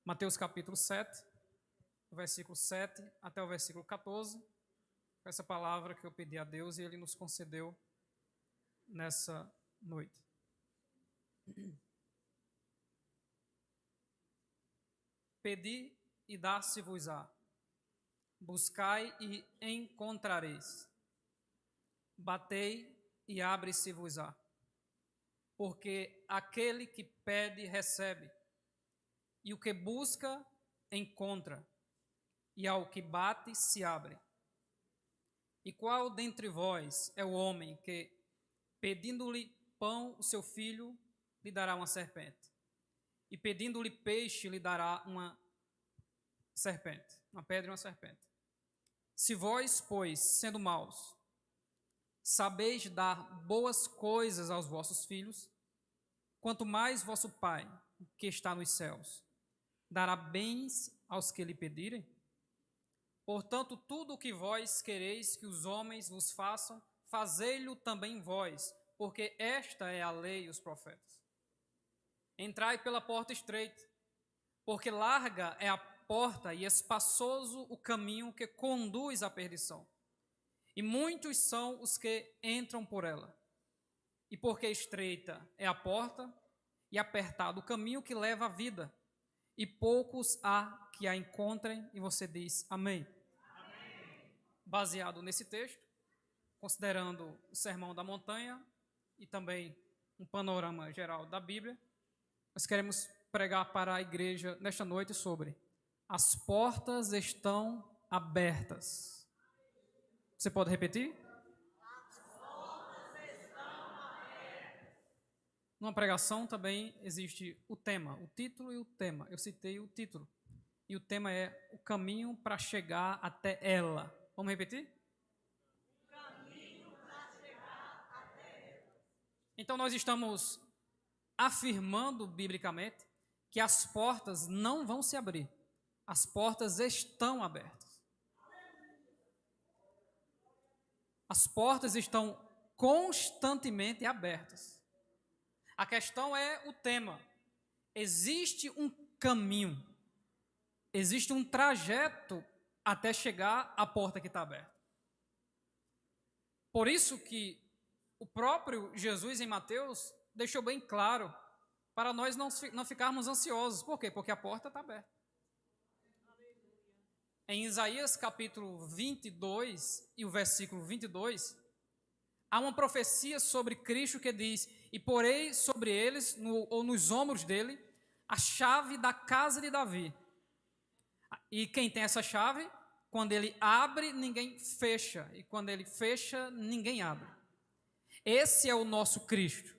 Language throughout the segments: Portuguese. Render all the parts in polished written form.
Mateus capítulo 7, versículo 7 até o versículo 14. Essa palavra que eu pedi a Deus e Ele nos concedeu nessa noite. Pedi e dar-se-vos-á. Buscai e encontrareis. Batei e abre-se-vos-á. Porque aquele que pede, recebe. E o que busca, encontra. E ao que bate, se abre. E qual dentre vós é o homem que, pedindo-lhe pão, o seu filho, lhe dará uma serpente? E pedindo-lhe peixe, lhe dará uma serpente, uma pedra e uma serpente. Se vós, pois, sendo maus, sabeis dar boas coisas aos vossos filhos, quanto mais vosso Pai, que está nos céus, dará bens aos que lhe pedirem? Portanto, tudo o que vós quereis que os homens vos façam, fazei-lo também vós, porque esta é a lei e os profetas. Entrai pela porta estreita, porque larga é a porta e espaçoso o caminho que conduz à perdição. E muitos são os que entram por ela. E porque estreita é a porta e apertado o caminho que leva à vida, e poucos há que a encontrem, e você diz amém. Amém. Baseado nesse texto, considerando o Sermão da Montanha e também um panorama geral da Bíblia, nós queremos pregar para a igreja nesta noite sobre as portas estão abertas. Você pode repetir? As portas estão abertas. Numa pregação também existe o tema, o título e o tema. Eu citei o título. E o tema é o caminho para chegar até ela. Vamos repetir? O caminho para chegar até ela. Então nós estamos afirmando biblicamente que as portas não vão se abrir. As portas estão abertas. As portas estão constantemente abertas. A questão é o tema. Existe um caminho, existe um trajeto até chegar à porta que está aberta. Por isso que o próprio Jesus em Mateus deixou bem claro para nós não ficarmos ansiosos. Por quê? Porque a porta está aberta. Em Isaías capítulo 22 e o versículo 22, há uma profecia sobre Cristo que diz: e porei sobre eles, ou nos ombros dele, a chave da casa de Davi. E quem tem essa chave, quando ele abre, ninguém fecha. E quando ele fecha, ninguém abre. Esse é o nosso Cristo.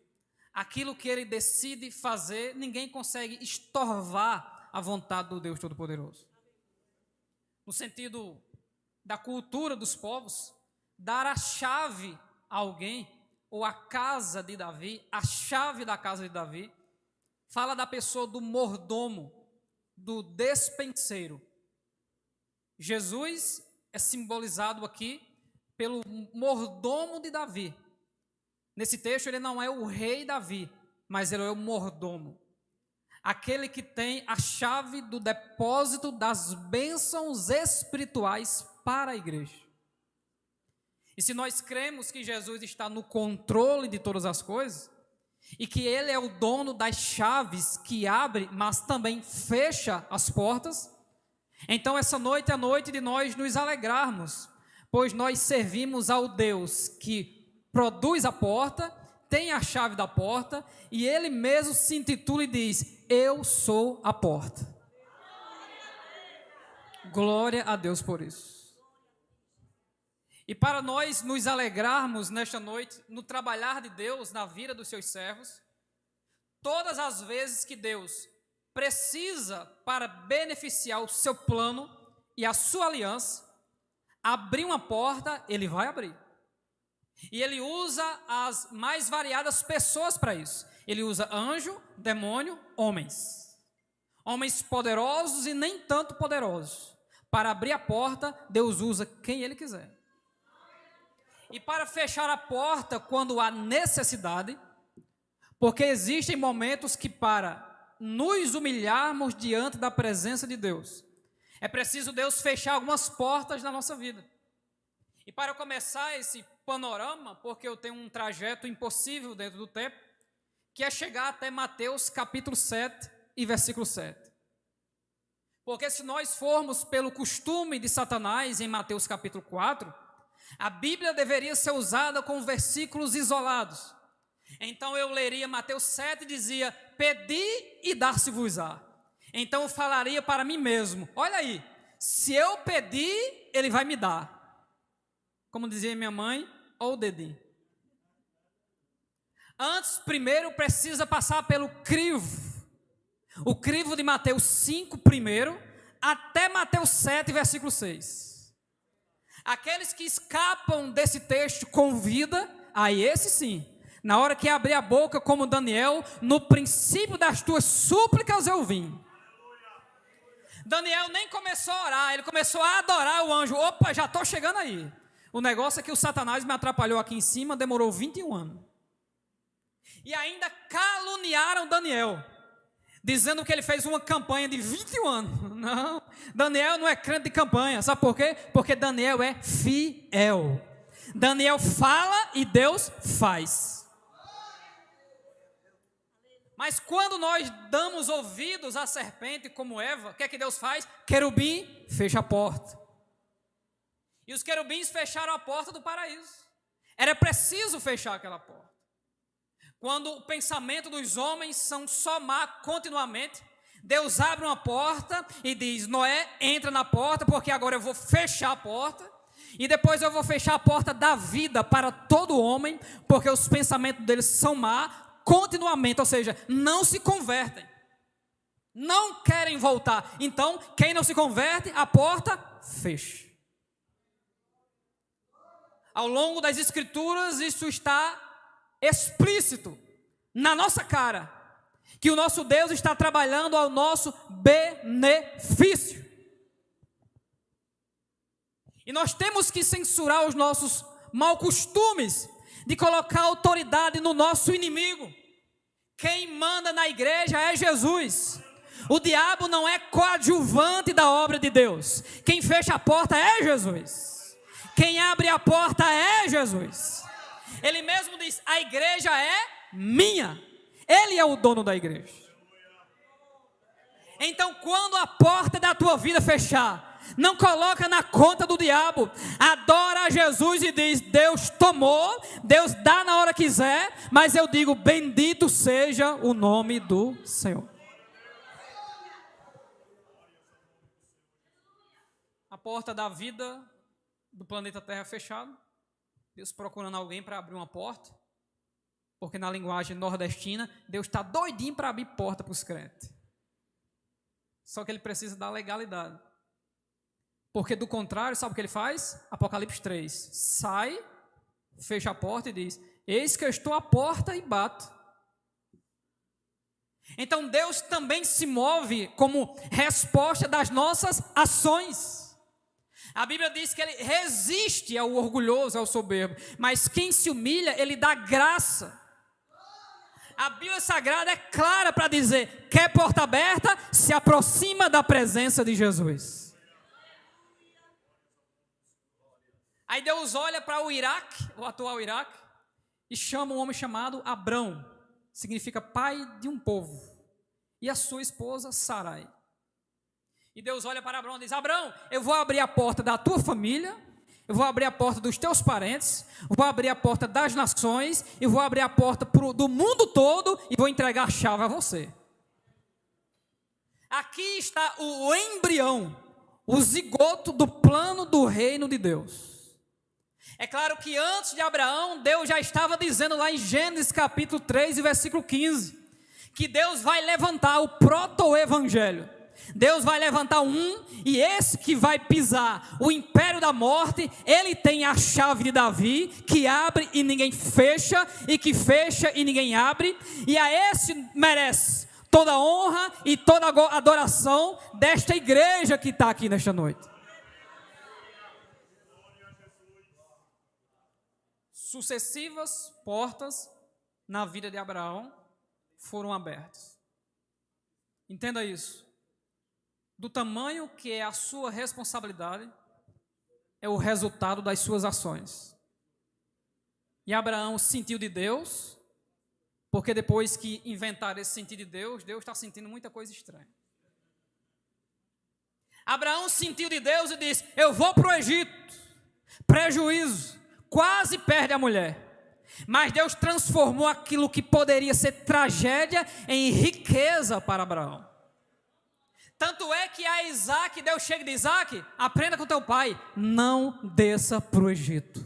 Aquilo que ele decide fazer, ninguém consegue estorvar a vontade do Deus Todo-Poderoso. No sentido da cultura dos povos, dar a chave a alguém, ou a casa de Davi, a chave da casa de Davi, fala da pessoa do mordomo, do despenseiro. Jesus é simbolizado aqui pelo mordomo de Davi. Nesse texto ele não é o rei Davi, mas ele é o mordomo. Aquele que tem a chave do depósito das bênçãos espirituais para a igreja. E se nós cremos que Jesus está no controle de todas as coisas, e que Ele é o dono das chaves que abre, mas também fecha as portas, então essa noite é a noite de nós nos alegrarmos, pois nós servimos ao Deus que produz a porta, tem a chave da porta, e Ele mesmo se intitula e diz: eu sou a porta. Glória a Deus por isso. E para nós nos alegrarmos nesta noite, no trabalhar de Deus na vida dos seus servos, todas as vezes que Deus precisa, para beneficiar o seu plano e a sua aliança, abrir uma porta, Ele vai abrir. E Ele usa as mais variadas pessoas para isso. Ele usa anjo, demônio, homens. Homens poderosos e nem tanto poderosos. Para abrir a porta, Deus usa quem Ele quiser. E para fechar a porta quando há necessidade, porque existem momentos que para nos humilharmos diante da presença de Deus, é preciso Deus fechar algumas portas na nossa vida. E para começar esse panorama, porque eu tenho um trajeto impossível dentro do tempo, que é chegar até Mateus capítulo 7 e versículo 7. Porque se nós formos pelo costume de Satanás em Mateus capítulo 4, a Bíblia deveria ser usada com versículos isolados. Então eu leria Mateus 7 e dizia: pedi e dar-se-vos-á. Então eu falaria para mim mesmo: olha aí, se eu pedir, ele vai me dar. Como dizia minha mãe, ou o dedinho. Antes, primeiro precisa passar pelo crivo. O crivo de Mateus 5 primeiro, até Mateus 7, versículo 6. Aqueles que escapam desse texto com vida, aí esse sim, na hora que abrir a boca como Daniel, no princípio das tuas súplicas eu vim. Daniel nem começou a orar, ele começou a adorar o anjo. Opa, já estou chegando aí. O negócio é que o Satanás me atrapalhou aqui em cima, demorou 21 anos. E ainda caluniaram Daniel, dizendo que ele fez uma campanha de 21 anos. Não, Daniel não é crente de campanha. Sabe por quê? Porque Daniel é fiel. Daniel fala e Deus faz. Mas quando nós damos ouvidos à serpente como Eva, o que é que Deus faz? Querubim fecha a porta. E os querubins fecharam a porta do paraíso. Era preciso fechar aquela porta. Quando o pensamento dos homens são só má continuamente, Deus abre uma porta e diz: Noé, entra na porta, porque agora eu vou fechar a porta. E depois eu vou fechar a porta da vida para todo homem, porque os pensamentos deles são má continuamente, ou seja, não se convertem, não querem voltar. Então, quem não se converte, a porta fecha. Ao longo das escrituras, isso está explícito na nossa cara, que o nosso Deus está trabalhando ao nosso benefício. E nós temos que censurar os nossos maus costumes de colocar autoridade no nosso inimigo. Quem manda na igreja é Jesus. O diabo não é coadjuvante da obra de Deus. Quem fecha a porta é Jesus. Quem abre a porta é Jesus. Ele mesmo diz: a igreja é minha. Ele é o dono da igreja. Então, quando a porta da tua vida fechar, não coloca na conta do diabo. Adora a Jesus e diz: Deus tomou, Deus dá na hora que quiser, mas eu digo: bendito seja o nome do Senhor. A porta da vida do planeta Terra fechada. Deus procurando alguém para abrir uma porta, porque na linguagem nordestina, Deus está doidinho para abrir porta para os crentes. Só que ele precisa da legalidade. Porque do contrário, sabe o que ele faz? Apocalipse 3, sai, fecha a porta e diz: eis que eu estou à porta e bato. Então Deus também se move como resposta das nossas ações. A Bíblia diz que ele resiste ao orgulhoso, ao soberbo, mas quem se humilha, ele dá graça. A Bíblia Sagrada é clara para dizer: quer porta aberta, se aproxima da presença de Jesus. Aí Deus olha para o Iraque, o atual Iraque, e chama um homem chamado Abrão, significa pai de um povo, e a sua esposa Sarai. E Deus olha para Abrão e diz: Abrão, eu vou abrir a porta da tua família, eu vou abrir a porta dos teus parentes, vou abrir a porta das nações, e vou abrir a porta do mundo todo, e vou entregar a chave a você. Aqui está o embrião, o zigoto do plano do reino de Deus. É claro que antes de Abraão, Deus já estava dizendo lá em Gênesis capítulo 3 e versículo 15, que Deus vai levantar o proto-evangelho. Deus vai levantar e esse que vai pisar o império da morte, ele tem a chave de Davi, que abre e ninguém fecha, e que fecha e ninguém abre, e a esse merece toda a honra e toda a adoração desta igreja que está aqui nesta noite. Sucessivas portas na vida de Abraão foram abertas. Entenda isso. Do tamanho que é a sua responsabilidade, é o resultado das suas ações. E Abraão sentiu de Deus, porque depois que inventaram esse sentir de Deus, Deus está sentindo muita coisa estranha. Abraão sentiu de Deus e disse: eu vou para o Egito. Prejuízo, quase perde a mulher. Mas Deus transformou aquilo que poderia ser tragédia em riqueza para Abraão. Tanto é que a Isaac, Deus chega e diz: Isaac, aprenda com teu pai, não desça para o Egito.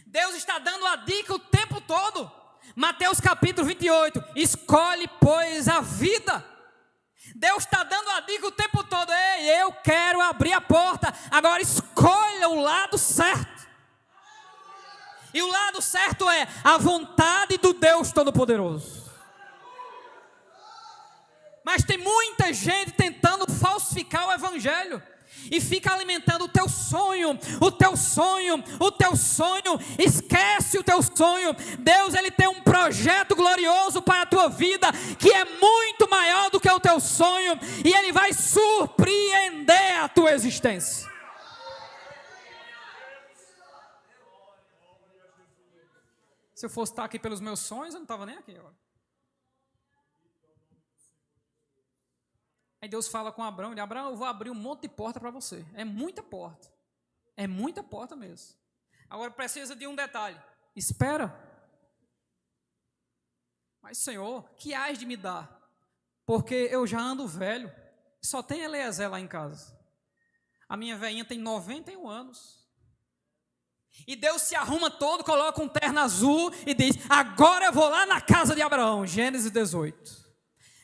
Deus está dando a dica o tempo todo. Mateus capítulo 28, escolhe pois a vida. Deus está dando a dica o tempo todo: ei, eu quero abrir a porta, agora escolha o lado certo. E o lado certo é a vontade do Deus Todo-Poderoso. Mas tem muita gente tentando falsificar o Evangelho. E fica alimentando o teu sonho, o teu sonho, o teu sonho. Esquece o teu sonho. Deus, Ele tem um projeto glorioso para a tua vida, que é muito maior do que o teu sonho. E Ele vai surpreender a tua existência. Se eu fosse estar aqui pelos meus sonhos, eu não estava nem aqui agora. Aí Deus fala com Abraão, ele diz: Abraão, eu vou abrir um monte de porta para você. É muita porta. É muita porta mesmo. Agora precisa de um detalhe. Espera. Mas Senhor, que hás de me dar? Porque eu já ando velho. Só tem Eliezer lá em casa. A minha velhinha tem 91 anos. E Deus se arruma todo, coloca um terno azul e diz: agora eu vou lá na casa de Abraão. Gênesis 18.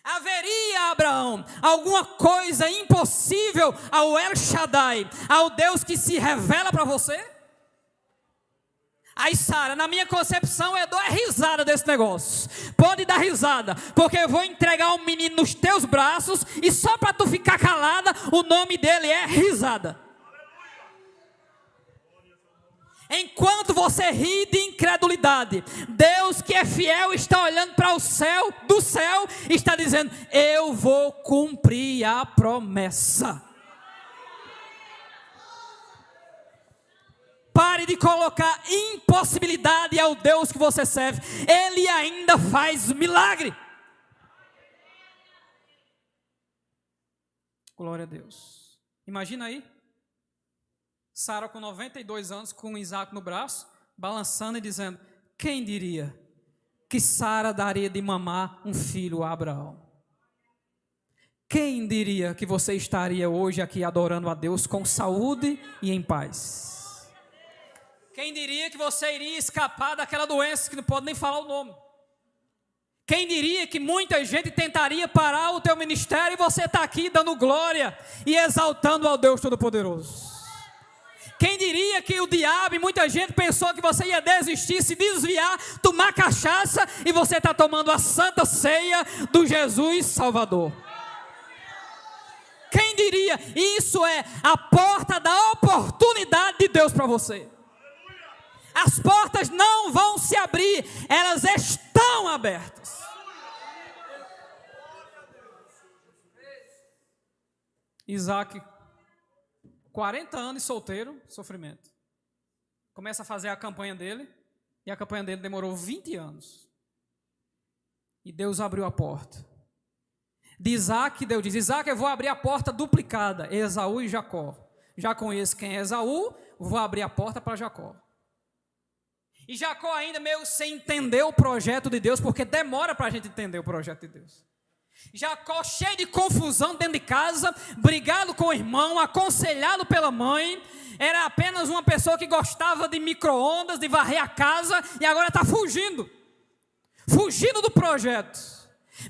Haveria, Abraão, alguma coisa impossível ao El Shaddai, ao Deus que se revela para você? Aí Sara, na minha concepção, eu dou a risada desse negócio. Pode dar risada, porque eu vou entregar um menino nos teus braços, e só para tu ficar calada, o nome dele é risada. Enquanto você ri de incredulidade, Deus que é fiel está olhando para o céu, do céu, está dizendo: eu vou cumprir a promessa. Pare de colocar impossibilidade ao Deus que você serve. Ele ainda faz milagre. Glória a Deus. Imagina aí Sara com 92 anos, com Isaac no braço, balançando e dizendo: quem diria que Sara daria de mamar um filho a Abraão? Quem diria que você estaria hoje aqui adorando a Deus com saúde e em paz? Quem diria que você iria escapar daquela doença que não pode nem falar o nome? Quem diria que muita gente tentaria parar o teu ministério e você está aqui dando glória e exaltando ao Deus Todo-Poderoso? Quem diria que o diabo e muita gente pensou que você ia desistir, se desviar, tomar cachaça, e você está tomando a santa ceia do Jesus Salvador? Quem diria? Isso é a porta da oportunidade de Deus para você. As portas não vão se abrir, elas estão abertas. Isaac, 40 anos solteiro, sofrimento. Começa a fazer a campanha dele, e a campanha dele demorou 20 anos. E Deus abriu a porta. De Isaac, Deus diz: Isaac, eu vou abrir a porta duplicada, Esaú e Jacó. Já conheço quem é Esaú, vou abrir a porta para Jacó. E Jacó ainda meio sem entender o projeto de Deus, porque demora para a gente entender o projeto de Deus. Jacó cheio de confusão dentro de casa, brigado com o irmão, aconselhado pela mãe, era apenas uma pessoa que gostava de micro-ondas, de varrer a casa, e agora está fugindo do projeto.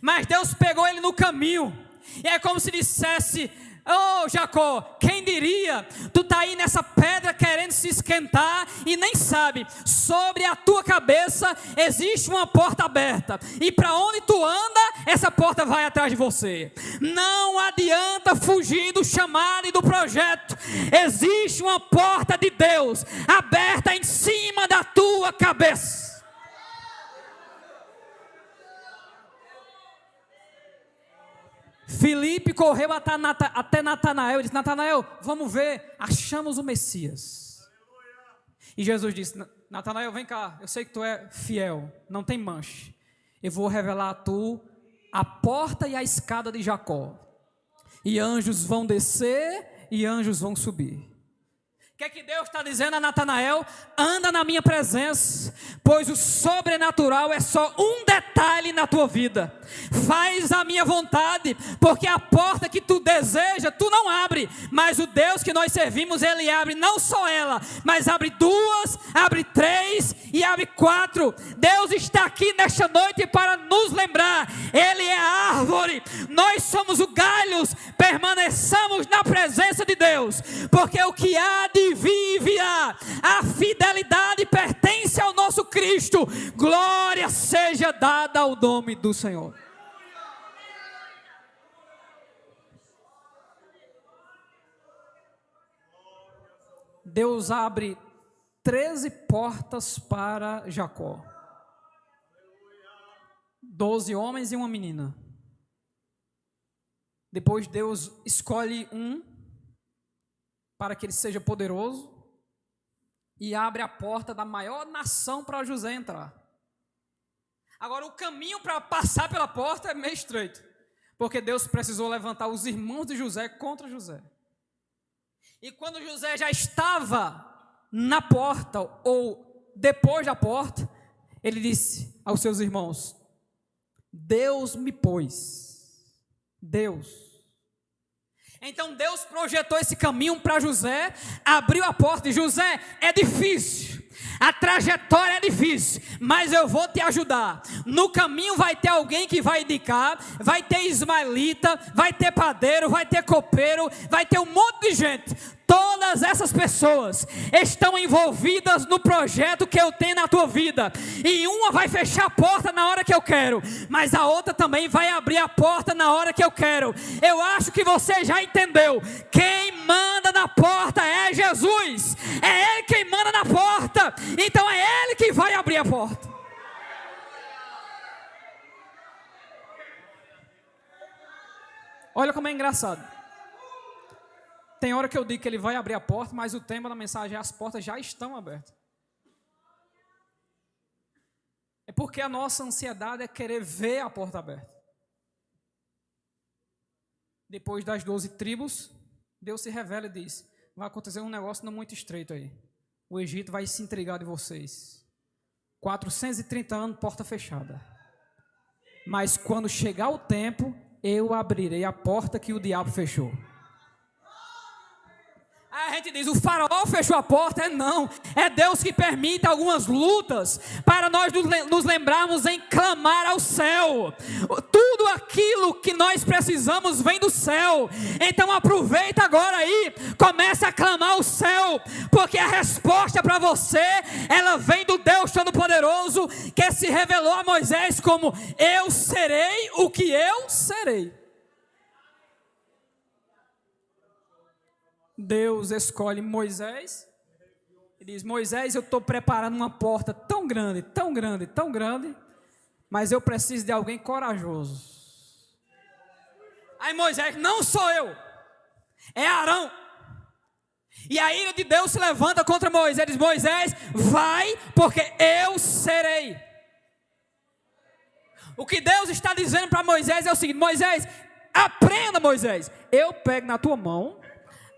Mas Deus pegou ele no caminho, e é como se dissesse: oh Jacó, quem diria, tu está aí nessa pedra querendo se esquentar e nem sabe, sobre a tua cabeça existe uma porta aberta, e para onde tu anda, essa porta vai atrás de você. Não adianta fugir do chamado e do projeto. Existe uma porta de Deus aberta em cima da tua cabeça. Filipe correu até Natanael e disse: Natanael, vamos ver, achamos o Messias. E Jesus disse: Natanael, vem cá, eu sei que tu é fiel, não tem mancha. Eu vou revelar a tu a porta e a escada de Jacó. E anjos vão descer e anjos vão subir. O que é que Deus está dizendo a Natanael? Anda na minha presença, pois o sobrenatural é só um detalhe na tua vida. Faz a minha vontade, porque a porta que tu deseja, tu não abre, mas o Deus que nós servimos, Ele abre não só ela, mas abre 2, abre 3 e abre 4. Deus está aqui nesta noite para nos lembrar, Ele é a árvore, nós somos os galhos, permaneçamos na presença de Deus, porque o que há de viva, a fidelidade pertence ao nosso Cristo. Glória seja dada ao nome do Senhor. Deus abre 13 portas para Jacó. 12 homens e uma menina. Depois Deus escolhe um para que ele seja poderoso, e abre a porta da maior nação para José entrar. Agora, o caminho para passar pela porta é meio estreito, porque Deus precisou levantar os irmãos de José contra José. E quando José já estava na porta, ou depois da porta, ele disse aos seus irmãos: Deus me pôs, Deus. Então Deus projetou esse caminho para José, abriu a porta e José, é difícil, a trajetória é difícil, mas eu vou te ajudar. No caminho vai ter alguém que vai indicar, vai ter ismaelita, vai ter padeiro, vai ter copeiro, vai ter um monte de gente. Todas essas pessoas estão envolvidas no projeto que eu tenho na tua vida. E uma vai fechar a porta na hora que eu quero, mas a outra também vai abrir a porta na hora que eu quero. Eu acho que você já entendeu. Quem manda na porta é Jesus. É Ele quem manda na porta. Então é Ele que vai abrir a porta. Olha como é engraçado. Tem hora que eu digo que ele vai abrir a porta, mas o tema da mensagem é: as portas já estão abertas. É porque a nossa ansiedade é querer ver a porta aberta. Depois das 12 tribos, Deus se revela e diz: vai acontecer um negócio não muito estreito aí. O Egito vai se intrigar de vocês. 430 anos, porta fechada. Mas quando chegar o tempo, eu abrirei a porta que o diabo fechou. A gente diz: o faraó fechou a porta. Não, é Deus que permite algumas lutas para nós nos lembrarmos em clamar ao céu. Tudo aquilo que nós precisamos vem do céu. Então aproveita agora aí, começa a clamar ao céu, porque a resposta para você, ela vem do Deus Todo-Poderoso, que se revelou a Moisés como: eu serei o que eu serei. Deus escolhe Moisés e diz: Moisés, eu estou preparando uma porta tão grande, tão grande, tão grande, mas eu preciso de alguém corajoso. Aí Moisés: não sou eu, é Arão. E a ira de Deus se levanta contra Moisés e diz: Moisés, vai, porque eu serei. O que Deus está dizendo para Moisés é o seguinte: Moisés, aprenda, Moisés, eu pego na tua mão,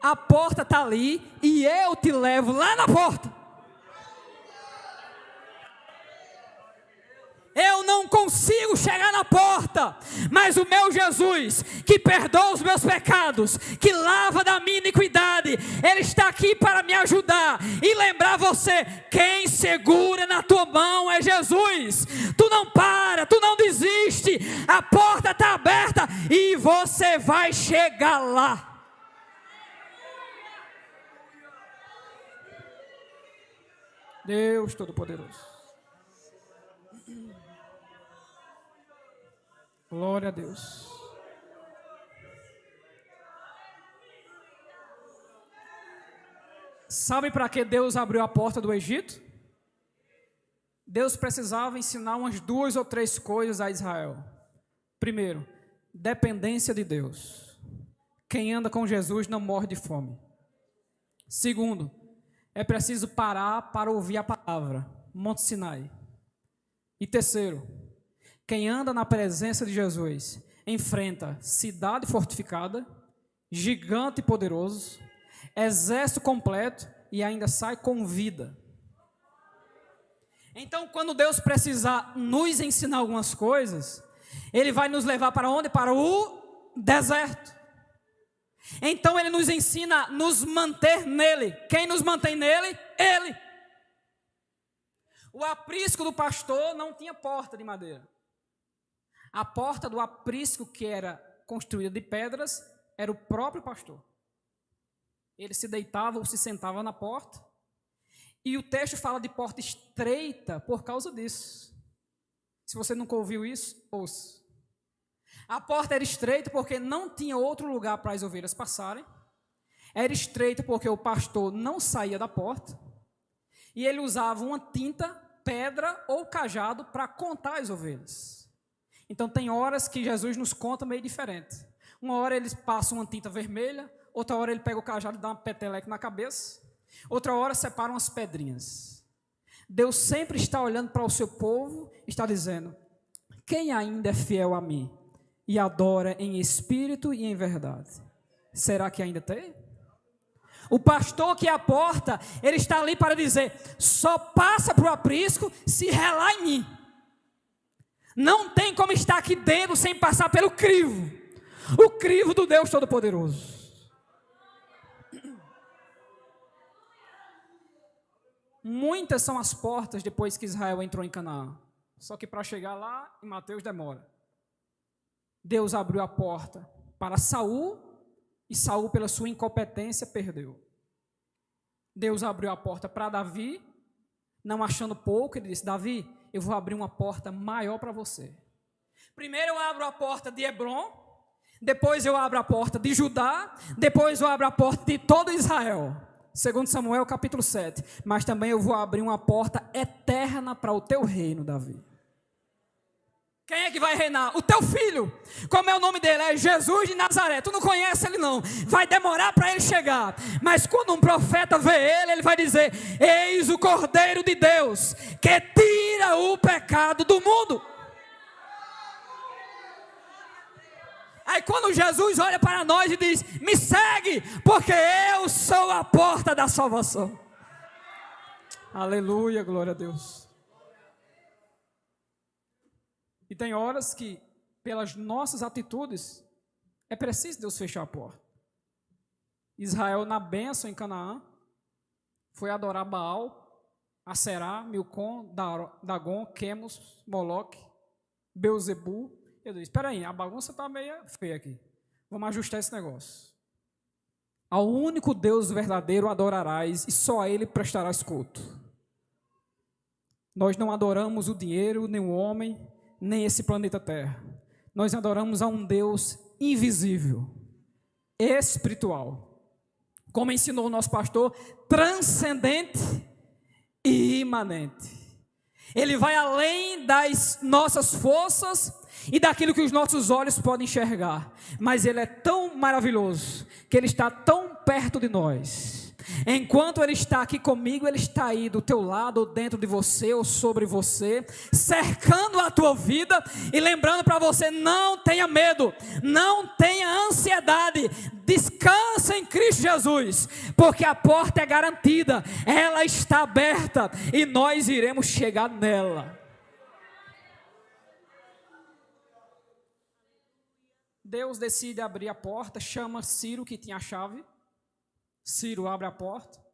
a porta está ali e eu te levo lá na porta. Eu não consigo chegar na porta, mas o meu Jesus, que perdoa os meus pecados, que lava da minha iniquidade, Ele está aqui para me ajudar e lembrar você: quem segura na tua mão é Jesus. Tu não para, tu não desiste, a porta está aberta e você vai chegar lá. Deus Todo-Poderoso. Glória a Deus. Sabe para que Deus abriu a porta do Egito? Deus precisava ensinar umas 2 ou 3 coisas a Israel. Primeiro, dependência de Deus. Quem anda com Jesus não morre de fome. Segundo, é preciso parar para ouvir a palavra, Monte Sinai. E terceiro, quem anda na presença de Jesus enfrenta cidade fortificada, gigante poderoso, exército completo e ainda sai com vida. Então, quando Deus precisar nos ensinar algumas coisas, Ele vai nos levar para onde? Para o deserto. Então, Ele nos ensina a nos manter nele. Quem nos mantém nele? Ele. O aprisco do pastor não tinha porta de madeira. A porta do aprisco, que era construída de pedras, era o próprio pastor. Ele se deitava ou se sentava na porta. E o texto fala de porta estreita por causa disso. Se você nunca ouviu isso, ouça. A porta era estreita porque não tinha outro lugar para as ovelhas passarem. Era estreita porque o pastor não saía da porta. E ele usava uma tinta, pedra ou cajado para contar as ovelhas. Então tem horas que Jesus nos conta meio diferente. Uma hora ele passa uma tinta vermelha, outra hora ele pega o cajado e dá uma peteleca na cabeça. Outra hora separa umas pedrinhas. Deus sempre está olhando para o seu povo, está dizendo: quem ainda é fiel a mim e adora em espírito e em verdade? Será que ainda tem? O pastor que é a porta, ele está ali para dizer: só passa para o aprisco se relar em mim. Não tem como estar aqui dentro sem passar pelo crivo. O crivo do Deus Todo-Poderoso. Muitas são as portas depois que Israel entrou em Canaã. Só que para chegar lá, em Mateus demora. Deus abriu a porta para Saul, e Saul, pela sua incompetência, perdeu. Deus abriu a porta para Davi, não achando pouco, ele disse: Davi, eu vou abrir uma porta maior para você. Primeiro eu abro a porta de Hebron, depois eu abro a porta de Judá, depois eu abro a porta de todo Israel. Segundo Samuel capítulo 7. Mas também eu vou abrir uma porta eterna para o teu reino, Davi. Quem é que vai reinar? O teu filho. Como é o nome dele? É Jesus de Nazaré. Tu não conhece ele não. Vai demorar para ele chegar. Mas quando um profeta vê ele, ele vai dizer: eis o Cordeiro de Deus, que tira o pecado do mundo. Aí quando Jesus olha para nós e diz: me segue, porque eu sou a porta da salvação. Aleluia, glória a Deus. E tem horas que, pelas nossas atitudes, é preciso Deus fechar a porta. Israel, na bênção em Canaã, foi adorar Baal, Aserá, Milcom, Dagon, Quemos, Moloque, Beuzebu. Eu disse: espera aí, a bagunça está meio feia aqui. Vamos ajustar esse negócio. Ao único Deus verdadeiro adorarás, e só a Ele prestarás culto. Nós não adoramos o dinheiro, nem o homem, nem esse planeta Terra. Nós adoramos a um Deus invisível, espiritual. Como ensinou o nosso pastor, transcendente e imanente. Ele vai além das nossas forças e daquilo que os nossos olhos podem enxergar. Mas Ele é tão maravilhoso, que Ele está tão perto de nós. Enquanto Ele está aqui comigo, Ele está aí do teu lado, ou dentro de você, ou sobre você, cercando a tua vida e lembrando para você: não tenha medo, não tenha ansiedade, descansa em Cristo Jesus, porque a porta é garantida, ela está aberta e nós iremos chegar nela. Deus decide abrir a porta, chama Ciro, que tinha a chave. Ciro abre a porta,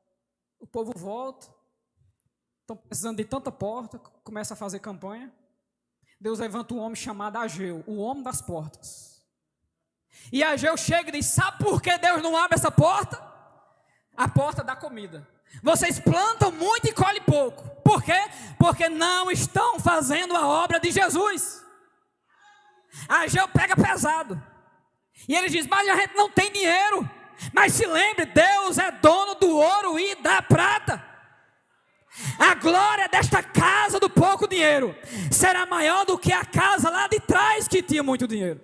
o povo volta, estão precisando de tanta porta, começa a fazer campanha. Deus levanta um homem chamado Ageu, o homem das portas. E Ageu chega e diz: sabe por que Deus não abre essa porta? A porta da comida. Vocês plantam muito e colhem pouco. Por quê? Porque não estão fazendo a obra de Jesus. Ageu pega pesado. E ele diz: mas a gente não tem dinheiro. Mas se lembre, Deus é dono do ouro e da prata. A glória desta casa do pouco dinheiro será maior do que a casa lá de trás que tinha muito dinheiro.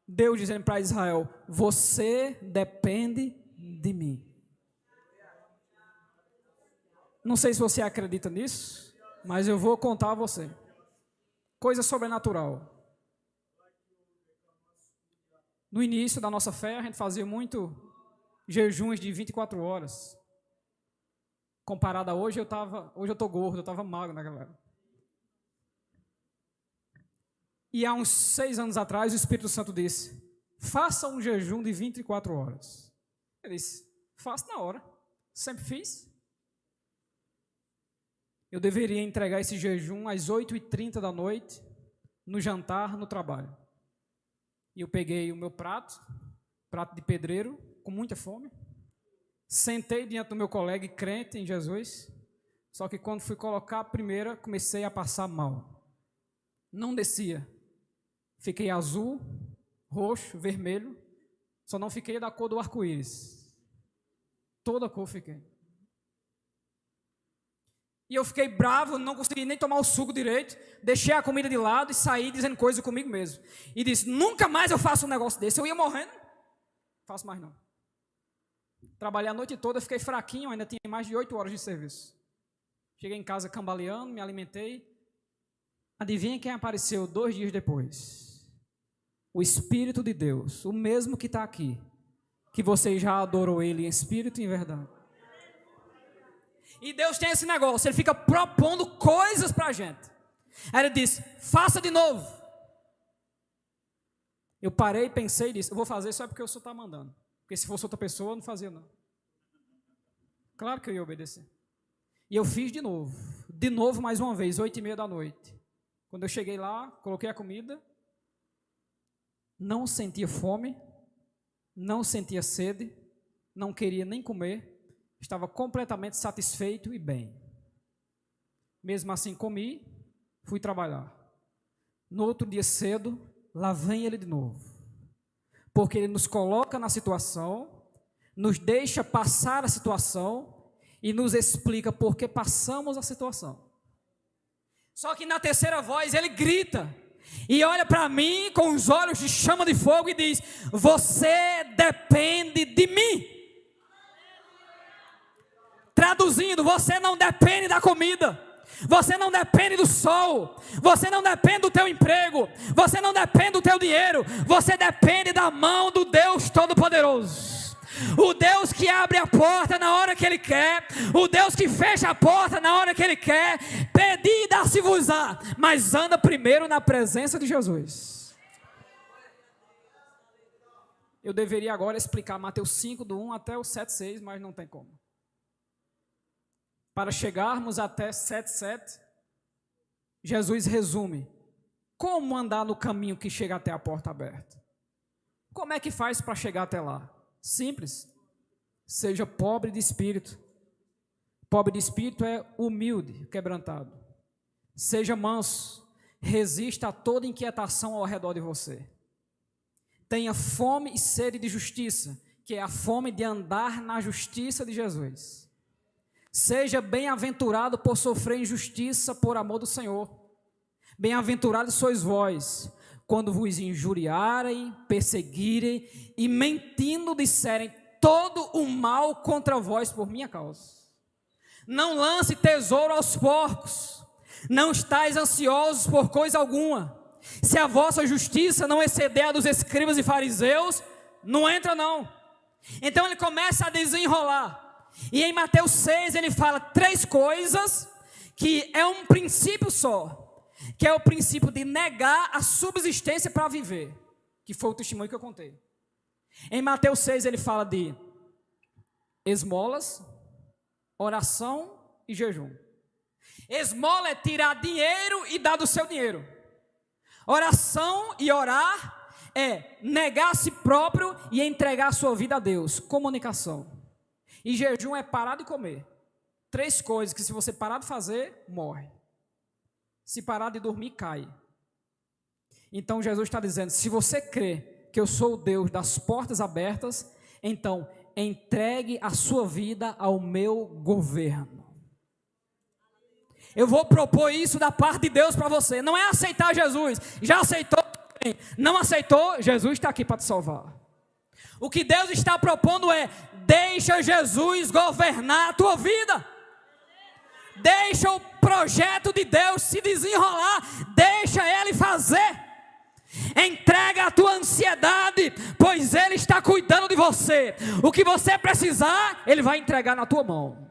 Deus dizendo para Israel: você depende de mim. Não sei se você acredita nisso, mas eu vou contar a você. Coisa sobrenatural. No início da nossa fé, a gente fazia muito jejuns de 24 horas. Comparado a hoje, hoje eu estou gordo, eu estava magro naquela época. E há uns 6 anos atrás, o Espírito Santo disse: faça um jejum de 24 horas. Eu disse: faço na hora, sempre fiz. Eu deveria entregar esse jejum às 8h30 da noite, no jantar, no trabalho. E eu peguei o meu prato de pedreiro, com muita fome, sentei diante do meu colega crente em Jesus, só que quando fui colocar a primeira, comecei a passar mal. Não descia. Fiquei azul, roxo, vermelho, só não fiquei da cor do arco-íris. Toda a cor fiquei. E eu fiquei bravo, não consegui nem tomar o suco direito, deixei a comida de lado e saí dizendo coisa comigo mesmo. E disse: nunca mais eu faço um negócio desse. Eu ia morrendo, não faço mais não. Trabalhei a noite toda, fiquei fraquinho, ainda tinha mais de 8 horas de serviço. Cheguei em casa cambaleando, me alimentei. Adivinha quem apareceu 2 dias depois? O Espírito de Deus, o mesmo que está aqui, que você já adorou Ele em espírito e em verdade. E Deus tem esse negócio, Ele fica propondo coisas para a gente. Aí Ele disse: faça de novo. Eu parei, pensei e disse: eu vou fazer só porque o Senhor está mandando. Porque se fosse outra pessoa, eu não fazia não. Claro que eu ia obedecer. E eu fiz de novo mais uma vez, 8h30 da noite. Quando eu cheguei lá, coloquei a comida, não sentia fome, não sentia sede, não queria nem comer, estava completamente satisfeito e bem. Mesmo assim comi, fui trabalhar. No outro dia cedo, lá vem Ele de novo. Porque Ele nos coloca na situação, nos deixa passar a situação e nos explica por que passamos a situação. Só que na terceira voz Ele grita e olha para mim com os olhos de chama de fogo e diz: você depende de mim. Traduzindo, você não depende da comida, você não depende do sol, você não depende do teu emprego, você não depende do teu dinheiro, você depende da mão do Deus Todo-Poderoso. O Deus que abre a porta na hora que Ele quer, o Deus que fecha a porta na hora que Ele quer. Pedi e dá-se-vos-á, mas anda primeiro na presença de Jesus. Eu deveria agora explicar Mateus 5, do 1 até o 7,6, mas não tem como. Para chegarmos até 7,7, Jesus resume como andar no caminho que chega até a porta aberta. Como é que faz para chegar até lá? Simples. Seja pobre de espírito. Pobre de espírito é humilde, quebrantado. Seja manso. Resista a toda inquietação ao redor de você. Tenha fome e sede de justiça, que é a fome de andar na justiça de Jesus. Seja bem-aventurado por sofrer injustiça por amor do Senhor. Bem-aventurados sois vós, quando vos injuriarem, perseguirem e mentindo disserem todo o mal contra vós por minha causa. Não lance tesouro aos porcos, não estais ansiosos por coisa alguma. Se a vossa justiça não exceder a dos escribas e fariseus, não entra não. Então ele começa a desenrolar. E em Mateus 6 ele fala 3 coisas que é um princípio só, que é o princípio de negar a subsistência para viver, que foi o testemunho que eu contei. Em Mateus 6 ele fala de esmolas, oração e jejum. Esmola é tirar dinheiro e dar do seu dinheiro. Oração e orar é negar a si próprio e entregar a sua vida a Deus. Comunicação. E jejum é parar de comer. 3 coisas que se você parar de fazer, morre. Se parar de dormir, cai. Então Jesus está dizendo: se você crê que eu sou o Deus das portas abertas, então entregue a sua vida ao meu governo. Eu vou propor isso da parte de Deus para você. Não é aceitar Jesus. Já aceitou? Não aceitou? Jesus está aqui para te salvar. O que Deus está propondo é: deixa Jesus governar a tua vida. Deixa o projeto de Deus se desenrolar. Deixa Ele fazer. Entrega a tua ansiedade, pois Ele está cuidando de você. O que você precisar, Ele vai entregar na tua mão.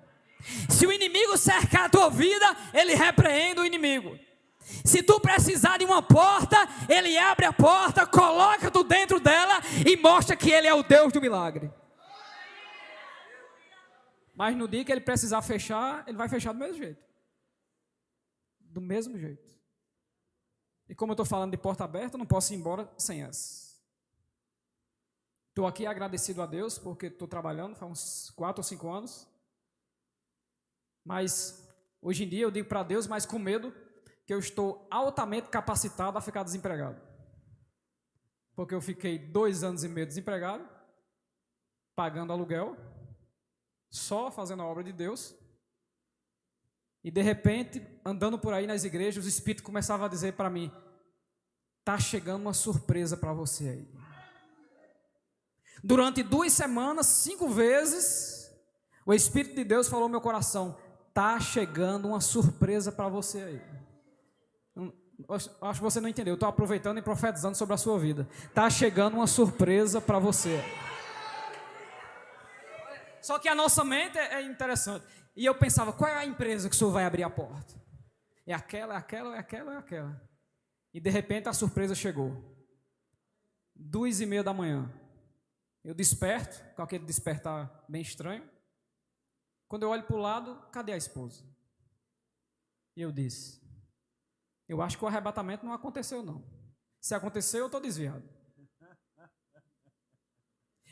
Se o inimigo cercar a tua vida, Ele repreende o inimigo. Se tu precisar de uma porta, Ele abre a porta, coloca tu dentro dela e mostra que Ele é o Deus do milagre. Mas no dia que Ele precisar fechar, Ele vai fechar do mesmo jeito. Do mesmo jeito. E como eu estou falando de porta aberta, eu não posso ir embora sem essa. Estou aqui agradecido a Deus, porque estou trabalhando faz uns 4 ou 5 anos. Mas hoje em dia eu digo para Deus, mas com medo, que eu estou altamente capacitado a ficar desempregado. Porque eu fiquei 2 anos e meio desempregado, pagando aluguel, só fazendo a obra de Deus. E de repente, andando por aí nas igrejas, o Espírito começava a dizer para mim: está chegando uma surpresa para você aí. Durante 2 semanas, 5 vezes, o Espírito de Deus falou no meu coração: está chegando uma surpresa para você aí. Acho que você não entendeu, eu estou aproveitando e profetizando sobre a sua vida. Está chegando uma surpresa para você. Só que a nossa mente é interessante. E eu pensava: qual é a empresa que o senhor vai abrir a porta? É aquela, é aquela, é aquela, é aquela. E de repente a surpresa chegou. 2h30 da manhã. Eu desperto, com aquele despertar bem estranho. Quando eu olho para o lado, cadê a esposa? E eu disse: eu acho que o arrebatamento não aconteceu não. Se aconteceu, eu estou desviado.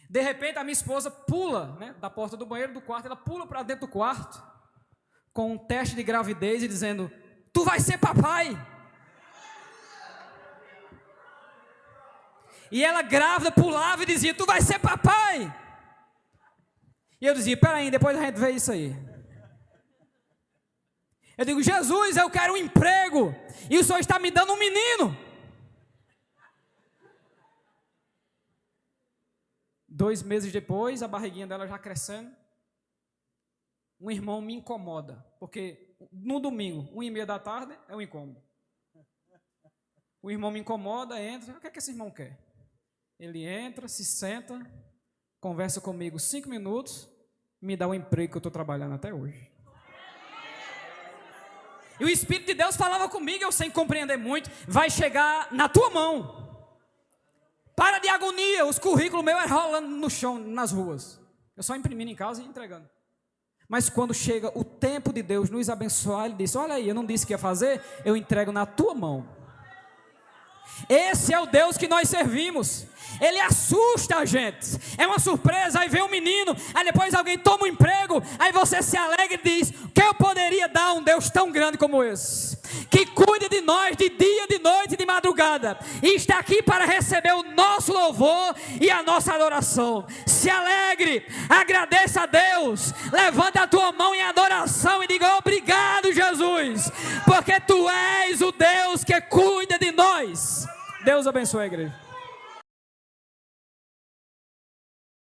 De repente a minha esposa pula, né, da porta do banheiro, do quarto, ela pula para dentro do quarto, com um teste de gravidez e dizendo: tu vai ser papai. E ela grávida pulava e dizia: tu vai ser papai. E eu dizia: peraí, depois a gente vê isso aí. Eu digo: Jesus, eu quero um emprego, e o Senhor está me dando um menino. 2 meses depois, a barriguinha dela já crescendo. Um irmão me incomoda, porque no domingo, 1h30 da tarde, é um incômodo. O irmão me incomoda, entra: o que é que esse irmão quer? Ele entra, se senta, conversa comigo 5 minutos, me dá o emprego que eu estou trabalhando até hoje. E o Espírito de Deus falava comigo, eu sem compreender muito: vai chegar na tua mão. Para de agonia, os currículos meus rolando no chão, nas ruas. Eu só imprimindo em casa e entregando. Mas quando chega o tempo de Deus nos abençoar, Ele disse: olha aí, eu não disse que ia fazer, eu entrego na tua mão. Esse é o Deus que nós servimos. Ele assusta a gente. É uma surpresa, aí vem um menino, aí depois alguém toma um emprego, aí você se alegra e diz: o que eu poderia dar a um Deus tão grande como esse, que cuida de nós de dia, de noite e de madrugada, e está aqui para receber o nosso louvor e a nossa adoração. Se alegre, agradeça a Deus, levanta a tua mão em adoração e diga: obrigado, Jesus, porque Tu és o Deus que cuida de nós. Deus abençoe a igreja.